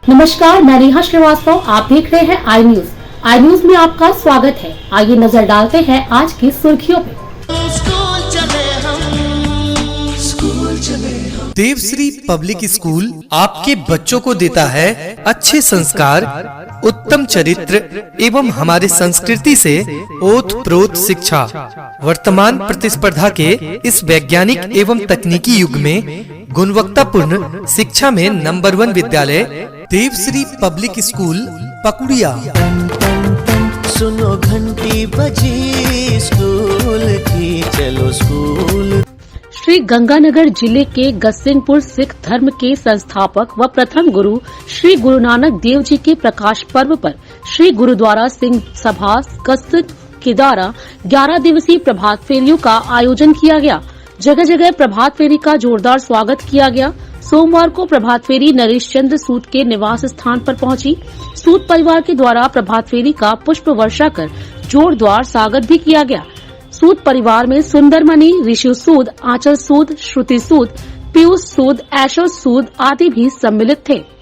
नमस्कार, मैं नेहा श्रीवास्तव। आप देख रहे हैं आई न्यूज। आई न्यूज में आपका स्वागत है। आइए नजर डालते हैं आज की सुर्खियों पे। देवश्री पब्लिक स्कूल आपके बच्चों को देता है अच्छे संस्कार, उत्तम चरित्र एवं हमारे संस्कृति से ओत-प्रोत शिक्षा। वर्तमान प्रतिस्पर्धा के इस वैज्ञानिक एवं तकनीकी युग में गुणवत्तापूर्ण शिक्षा में नंबर 1 विद्यालय देवश्री पब्लिक स्कूल पकुड़िया। सुनो घंटी बजी स्कूल की, चलो स्कूल। श्री गंगानगर जिले के गस्सिंगपुर सिख धर्म के संस्थापक व प्रथम गुरु श्री गुरु नानक देव जी के प्रकाश पर्व पर श्री गुरुद्वारा सिंह सभा गस्सिंग के द्वारा 11 दिवसीय प्रभात फेरियों का आयोजन किया गया। जगह जगह प्रभात फेरी का जोरदार स्वागत किया गया। सोमवार को प्रभात फेरी नरेश चंद्र सूद के निवास स्थान पर पहुंची। सूद परिवार के द्वारा प्रभात फेरी का पुष्प वर्षा कर जोरदार स्वागत भी किया गया। सूद परिवार में सुंदरमणि, ऋषि सूद, आंचल सूद, श्रुति सूद, पीयूष सूद, ऐशो सूद आदि भी सम्मिलित थे।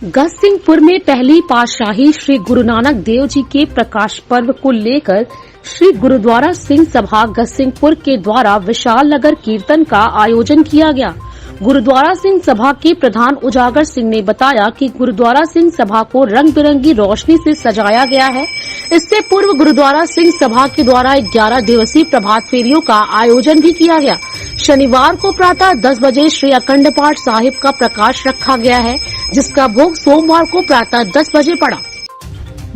गस्सिंगपुर में पहली पातशाही श्री गुरु नानक देव जी के प्रकाश पर्व को लेकर श्री गुरुद्वारा सिंह सभा गस्सिंगपुर के द्वारा विशाल नगर कीर्तन का आयोजन किया गया। गुरुद्वारा सिंह सभा के प्रधान उजागर सिंह ने बताया कि गुरुद्वारा सिंह सभा को रंग बिरंगी रोशनी से सजाया गया है। इससे पूर्व गुरुद्वारा सिंह सभा के द्वारा 11 दिवसीय प्रभात फेरियों का आयोजन भी किया गया। शनिवार को प्रातः 10 बजे श्री अखंड पाठ साहिब का प्रकाश रखा गया है, जिसका भोग सोमवार को प्रातः 10 बजे पड़ा।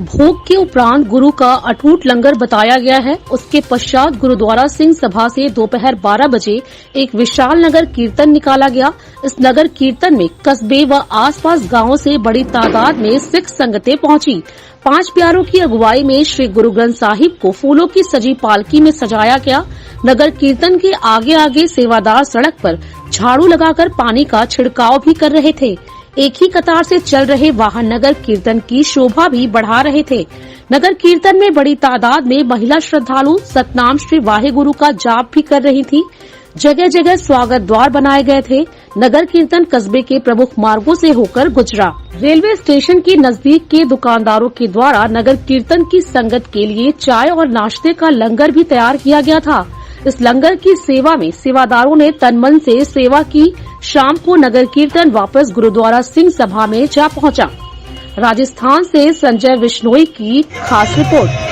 भोग के उपरांत गुरु का अटूट लंगर बताया गया है। उसके पश्चात गुरुद्वारा सिंह सभा से दोपहर 12 बजे एक विशाल नगर कीर्तन निकाला गया। इस नगर कीर्तन में कस्बे व आसपास गांवों से बड़ी तादाद में सिख संगतें पहुंची। 5 प्यारों की अगुवाई में श्री गुरु ग्रंथ साहिब को फूलों की सजी पालकी में सजाया गया। नगर कीर्तन के आगे आगे सेवादार सड़क पर झाड़ू लगाकर पानी का छिड़काव भी कर रहे थे। एक ही कतार से चल रहे वाहन नगर कीर्तन की शोभा भी बढ़ा रहे थे। नगर कीर्तन में बड़ी तादाद में महिला श्रद्धालु सतनाम श्री वाहेगुरु का जाप भी कर रही थी। जगह जगह स्वागत द्वार बनाए गए थे। नगर कीर्तन कस्बे के प्रमुख मार्गों से होकर गुजरा। रेलवे स्टेशन के नजदीक के दुकानदारों के द्वारा नगर कीर्तन की संगत के लिए चाय और नाश्ते का लंगर भी तैयार किया गया था। इस लंगर की सेवा में सेवादारों ने तन मन से सेवा की। शाम को नगर कीर्तन वापस गुरुद्वारा सिंह सभा में जा पहुंचा। राजस्थान से संजय विश्नोई की खास रिपोर्ट।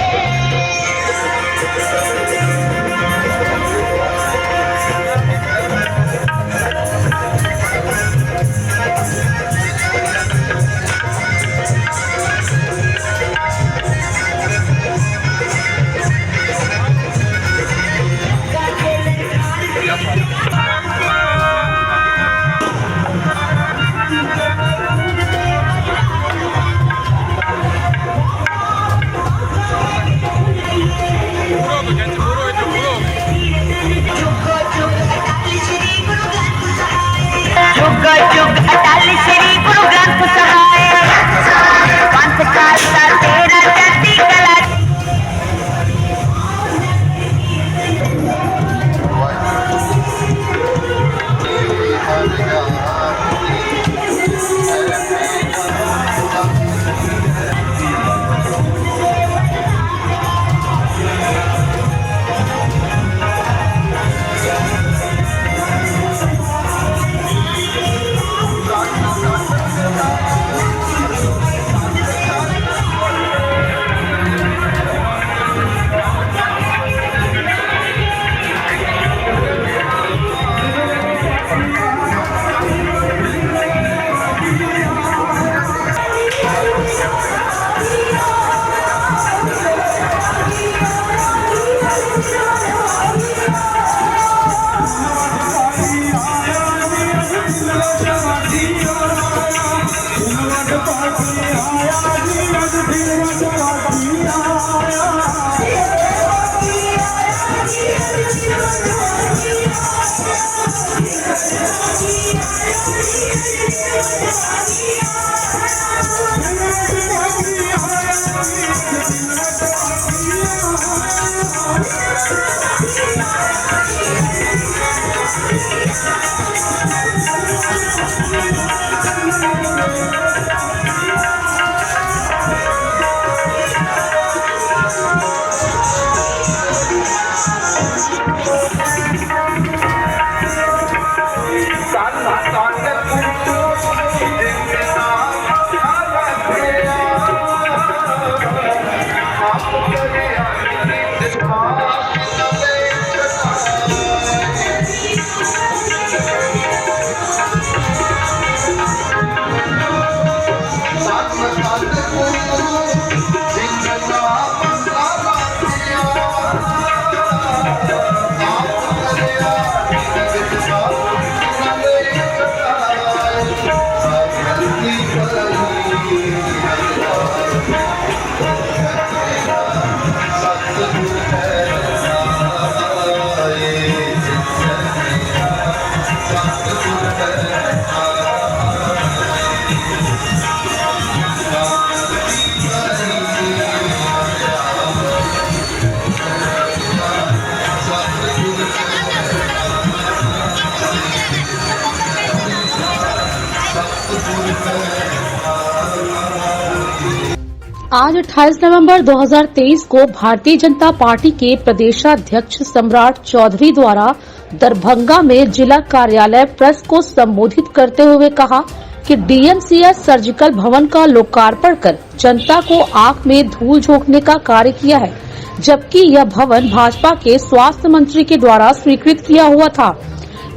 आज 28 नवंबर 2023 को भारतीय जनता पार्टी के प्रदेशाध्यक्ष सम्राट चौधरी द्वारा दरभंगा में जिला कार्यालय प्रेस को संबोधित करते हुए कहा कि डीएमसीएच सर्जिकल भवन का लोकार्पण कर जनता को आंख में धूल झोंकने का कार्य किया है, जबकि यह भवन भाजपा के स्वास्थ्य मंत्री के द्वारा स्वीकृत किया हुआ था।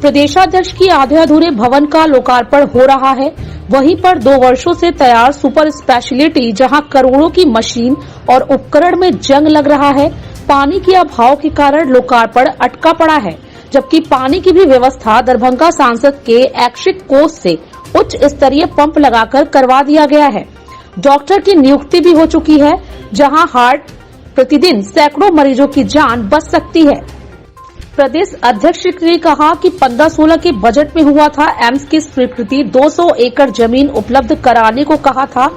प्रदेशाध्यक्ष की आधे अधूरे भवन का लोकार्पण हो रहा है। वहीं पर 2 वर्षों से तैयार सुपर स्पेशलिटी जहां करोड़ों की मशीन और उपकरण में जंग लग रहा है, पानी के अभाव के कारण लोकार्पण अटका पड़ा है, जबकि पानी की भी व्यवस्था दरभंगा सांसद के ऐच्छिक कोष से उच्च स्तरीय पंप लगाकर करवा दिया गया है। डॉक्टर की नियुक्ति भी हो चुकी है, जहां हार्ट प्रतिदिन सैकड़ों मरीजों की जान बच सकती है। प्रदेश अध्यक्ष ने कहा कि 15-16 के बजट में हुआ था एम्स की स्वीकृति, 200 एकड़ जमीन उपलब्ध कराने को कहा था।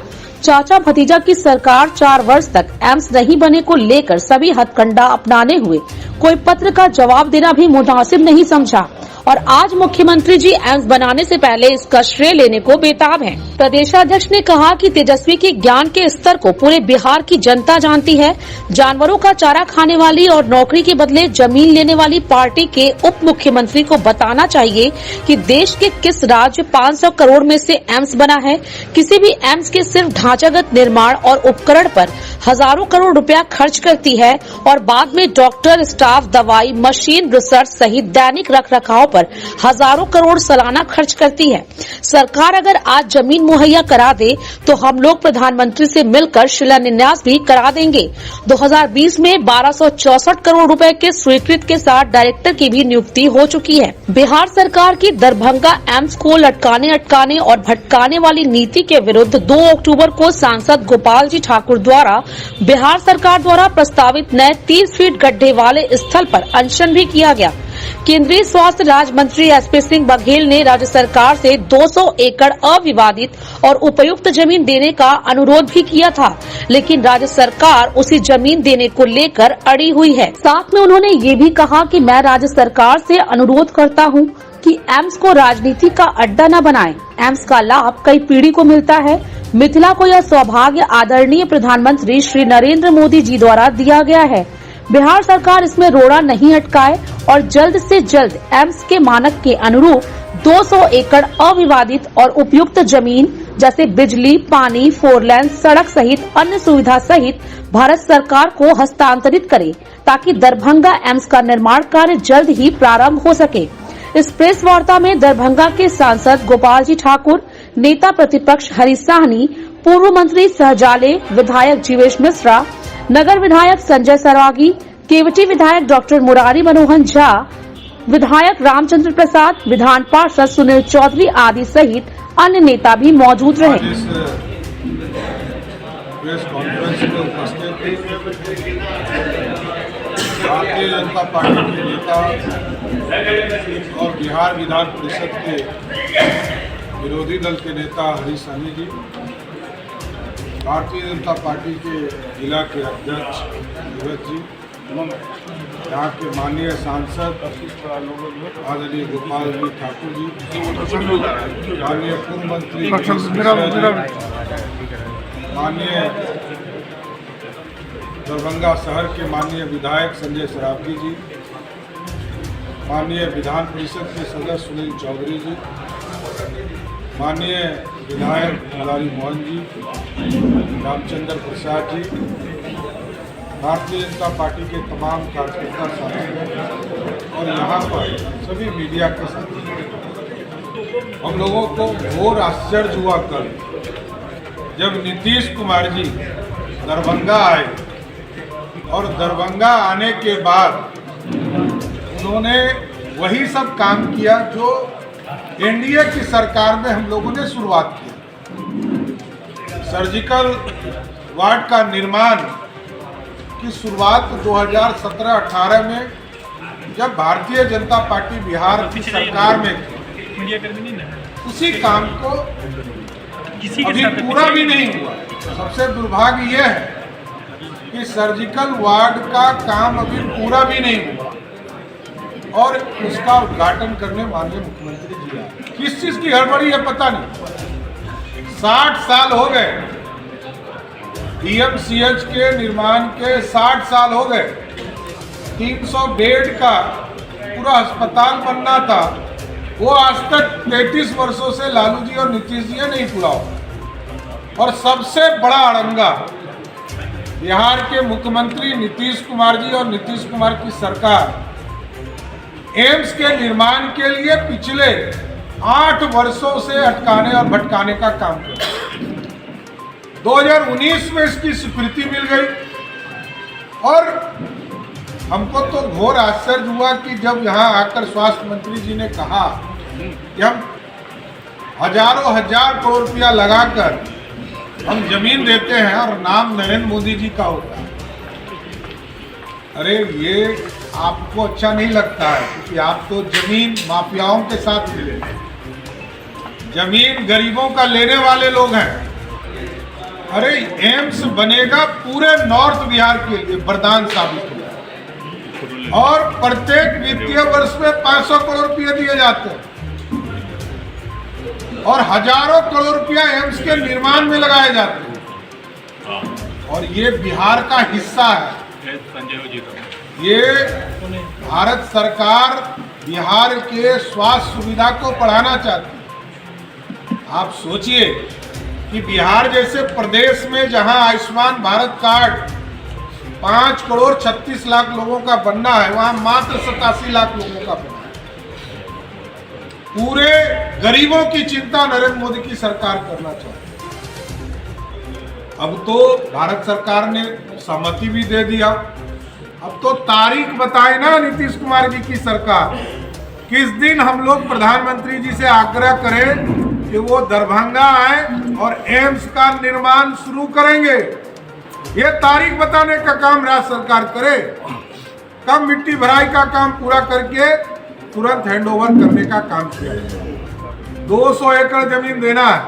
चाचा भतीजा की सरकार 4 वर्ष तक एम्स नहीं बने को लेकर सभी हथकंडा अपनाने हुए कोई पत्र का जवाब देना भी मुनासिब नहीं समझा और आज मुख्यमंत्री जी एम्स बनाने से पहले इसका श्रेय लेने को बेताब हैं। प्रदेशाध्यक्ष ने कहा कि तेजस्वी के ज्ञान के स्तर को पूरे बिहार की जनता जानती है। जानवरों का चारा खाने वाली और नौकरी के बदले जमीन लेने वाली पार्टी के उप मुख्यमंत्री को बताना चाहिए कि देश के किस राज्य 500 करोड़ में से एम्स बना है। किसी भी एम्स के सिर्फ ढांचागत निर्माण और उपकरण पर हजारों करोड़ रुपया खर्च करती है और बाद में डॉक्टर, स्टाफ, दवाई, मशीन, रिसर्च सहित दैनिक रखरखाव पर हजारों करोड़ सालाना खर्च करती है। सरकार अगर आज जमीन मुहैया करा दे तो हम लोग प्रधानमंत्री से मिलकर शिलान्यास भी करा देंगे। 2020 में 1264 करोड़ रुपए के स्वीकृत के साथ डायरेक्टर की भी नियुक्ति हो चुकी है। बिहार सरकार की दरभंगा एम्स को लटकाने और भटकाने वाली नीति के विरुद्ध 2 अक्टूबर को सांसद गोपाल जी ठाकुर द्वारा बिहार सरकार द्वारा प्रस्तावित नए 30 फीट गड्ढे वाले स्थल पर अनशन भी किया गया। केंद्रीय स्वास्थ्य राज्य मंत्री एसपी सिंह बघेल ने राज्य सरकार से 200 एकड़ अविवादित और उपयुक्त जमीन देने का अनुरोध भी किया था, लेकिन राज्य सरकार उसी जमीन देने को लेकर अड़ी हुई है। साथ में उन्होंने ये भी कहा कि मैं राज्य सरकार से अनुरोध करता हूँ कि एम्स को राजनीति का अड्डा न बनाएं। एम्स का लाभ कई पीढ़ी को मिलता है। मिथिला को यह सौभाग्य आदरणीय प्रधानमंत्री श्री नरेंद्र मोदी जी द्वारा दिया गया है। बिहार सरकार इसमें रोड़ा नहीं अटकाए और जल्द से जल्द एम्स के मानक के अनुरूप 200 एकड़ अविवादित और उपयुक्त जमीन जैसे बिजली, पानी, 4 लेन सड़क सहित अन्य सुविधा सहित भारत सरकार को हस्तांतरित करे ताकि दरभंगा एम्स का निर्माण कार्य जल्द ही प्रारंभ हो सके। इस प्रेस वार्ता में दरभंगा के सांसद गोपाल जी ठाकुर, नेता प्रतिपक्ष हरीश साहनी, पूर्व मंत्री सहजाले, विधायक जीवेश मिश्रा, नगर विधायक संजय सरागी, केवटी विधायक डॉक्टर मुरारी मनोहर झा, विधायक रामचंद्र प्रसाद, विधान पार्षद सुनील चौधरी आदि सहित अन्य नेता भी मौजूद रहे। प्रेस कॉन्फ्रेंस में उपस्थित भारतीय जनता पार्टी के नेता और बिहार विधान परिषद के विरोधी दल के नेता हरीश साहनी जी, भारतीय जनता पार्टी के जिला के अध्यक्ष युवक जी, यहाँ के माननीय सांसद आदरणीय गोपाल जी ठाकुर जी, माननीय पूर्व मंत्री, माननीय दरभंगा शहर के माननीय विधायक संजय सरावगी जी, माननीय विधान परिषद के सदस्य सुनील चौधरी जी, माननीय विधायक मुरारी मोहन जी, रामचंद्र प्रसाद जी, भारतीय जनता पार्टी के तमाम कार्यकर्ता साथी और यहाँ पर सभी मीडिया के साथी, हम लोगों को घोर आश्चर्य हुआ कल जब नीतीश कुमार जी दरभंगा आए और दरभंगा आने के बाद उन्होंने वही सब काम किया जो एनडीए की सरकार में हम लोगों ने शुरुआत की। सर्जिकल वार्ड का निर्माण की शुरुआत 2017-18 में जब भारतीय जनता पार्टी बिहार की सरकार में थी, उसी काम को अभी पूरा भी नहीं हुआ। सबसे दुर्भाग्य यह है कि सर्जिकल वार्ड का काम अभी पूरा भी नहीं हुआ और उसका उद्घाटन करने माननीय मुख्यमंत्री जी आए। किस चीज की हड़बड़ी है पता नहीं। 60 साल हो गए डीएमसीएच के निर्माण के, 60 साल हो गए। 300 बेड का पूरा अस्पताल बनना था, वो आज तक 33 वर्षों से लालू जी और नीतीश जी नहीं पूरा हुआ। और सबसे बड़ा अड़ंगा बिहार के मुख्यमंत्री नीतीश कुमार जी और नीतीश कुमार की सरकार एम्स के निर्माण के लिए पिछले 8 वर्षों से अटकाने और भटकाने का काम किया। 2019 में इसकी स्वीकृति मिल गई और हमको तो घोर आश्चर्य हुआ कि जब यहाँ आकर स्वास्थ्य मंत्री जी ने कहा कि हम हजारों हजार करोड़ रुपया लगाकर हम जमीन देते हैं और नाम नरेंद्र मोदी जी का होगा। अरे ये आपको अच्छा नहीं लगता है, क्योंकि आप तो जमीन माफियाओं के साथ मिले, जमीन गरीबों का लेने वाले लोग हैं। अरे एम्स बनेगा पूरे नॉर्थ बिहार के लिए वरदान साबित हुआ, और प्रत्येक वित्तीय वर्ष में 500 करोड़ रुपये दिए जाते हैं और हजारों करोड़ रुपया एम्स के निर्माण में लगाए जाते हैं। और ये बिहार का हिस्सा है। ये भारत सरकार बिहार के स्वास्थ्य सुविधा को बढ़ाना चाहती है। आप सोचिए कि बिहार जैसे प्रदेश में जहां आयुष्मान भारत कार्ड 5 करोड़ 36 लाख लोगों का बनना है, वहां मात्र 87 लाख लोगों का बनना है। पूरे गरीबों की चिंता नरेंद्र मोदी की सरकार करना चाहती है। अब तो भारत सरकार ने सहमति भी दे दिया। अब तो तारीख बताए ना नीतीश कुमार जी की सरकार, किस दिन हम लोग प्रधानमंत्री जी से आग्रह करें कि वो दरभंगा आए और एम्स का निर्माण शुरू करेंगे। ये तारीख बताने का काम राज्य सरकार करे। कब मिट्टी भराई का काम पूरा करके तुरंत हैंडओवर करने का काम किया जाए। 200 एकड़ जमीन देना है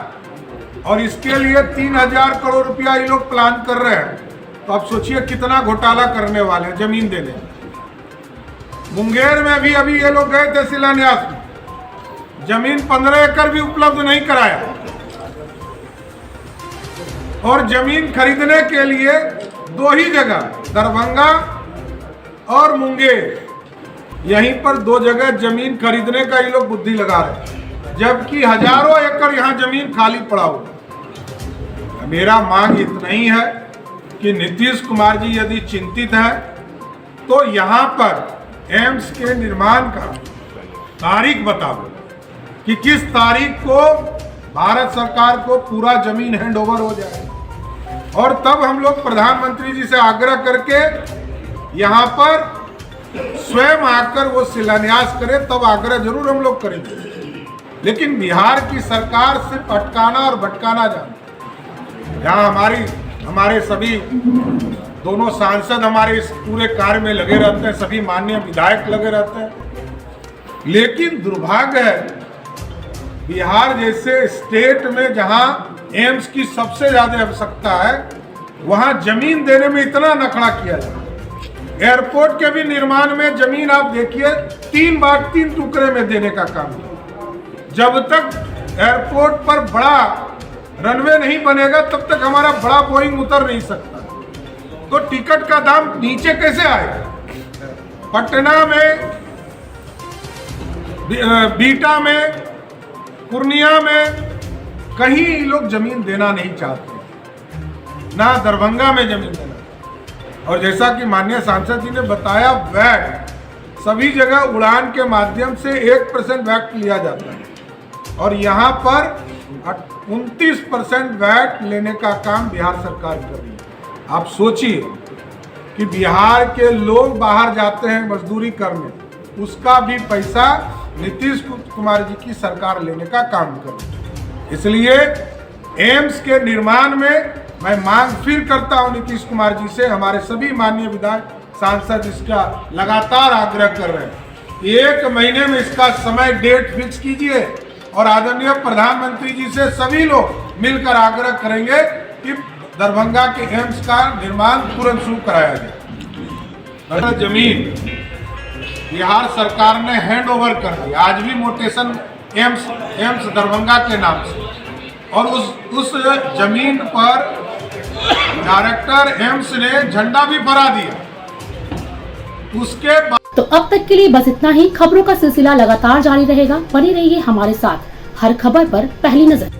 और इसके लिए 3000 करोड़ रुपया ये लोग प्लान कर रहे हैं। तो आप सोचिए कितना घोटाला करने वाले हैं जमीन देने। मुंगेर में भी अभी ये लोग गए थे शिलान्यास में, जमीन 15 एकड़ भी उपलब्ध नहीं कराया। और जमीन खरीदने के लिए 2 ही जगह, दरभंगा और मुंगेर, यहीं पर 2 जगह जमीन खरीदने का ये लोग बुद्धि लगा रहे हैं, जबकि हजारों एकड़ यहाँ जमीन खाली पड़ा हुआ। मेरा मांग इतना ही है कि नीतीश कुमार जी यदि चिंतित हैं तो यहाँ पर एम्स के निर्माण का तारीख बताओ कि किस तारीख को भारत सरकार को पूरा जमीन हैंडओवर हो जाए, और तब हम लोग प्रधानमंत्री जी से आग्रह करके यहाँ पर स्वयं आकर वो शिलान्यास करें। तब आग्रह जरूर हम लोग करेंगे। लेकिन बिहार की सरकार सिर्फ अटकाना और भटकाना जानती है। यहाँ हमारे सभी दोनों सांसद हमारे इस पूरे कार्य में लगे रहते हैं, सभी माननीय विधायक लगे रहते हैं। लेकिन दुर्भाग्य है, बिहार जैसे स्टेट में जहां एम्स की सबसे ज्यादा आवश्यकता है, वहां जमीन देने में इतना नखड़ा किया जाता है। एयरपोर्ट के भी निर्माण में जमीन आप देखिए 3 टुकड़े में देने का काम है। जब तक एयरपोर्ट पर बड़ा रनवे नहीं बनेगा तब तक हमारा बड़ा बोइंग उतर नहीं सकता। तो टिकट का दाम नीचे कैसे आएगा? पटना में, बीटा में, पूर्णिया में कहीं लोग जमीन देना नहीं चाहते, ना दरभंगा में जमीन देना। और जैसा कि माननीय सांसद जी ने बताया, वैट सभी जगह उड़ान के माध्यम से 1% वैट लिया जाता है और यहाँ पर 29% वैट लेने का काम बिहार सरकार कर रही है। आप सोचिए कि बिहार के लोग बाहर जाते हैं मजदूरी करने, उसका भी पैसा नीतीश कुमार जी की सरकार लेने का काम कर रही है। इसलिए एम्स के निर्माण में मैं मांग फिर करता हूं नीतीश कुमार जी से, हमारे सभी माननीय विधायक सांसद इसका लगातार आग्रह कर रहे हैं। 1 महीने में इसका समय डेट फिक्स कीजिए और आदरणीय प्रधानमंत्री जी से सभी लोग मिलकर आग्रह करेंगे कि दरभंगा के एम्स का निर्माण तुरंत शुरू कराया जाए। जमीन बिहार सरकार ने हैंडओवर कर दी, आज भी मोटेशन एम्स दरभंगा के नाम से, और उस जमीन पर डायरेक्टर एम्स ने झंडा भी फहरा दिया। उसके बाद तो अब तक के लिए बस इतना ही। खबरों का सिलसिला लगातार जारी रहेगा। बने रहिए हमारे साथ, हर खबर पर पहली नजर।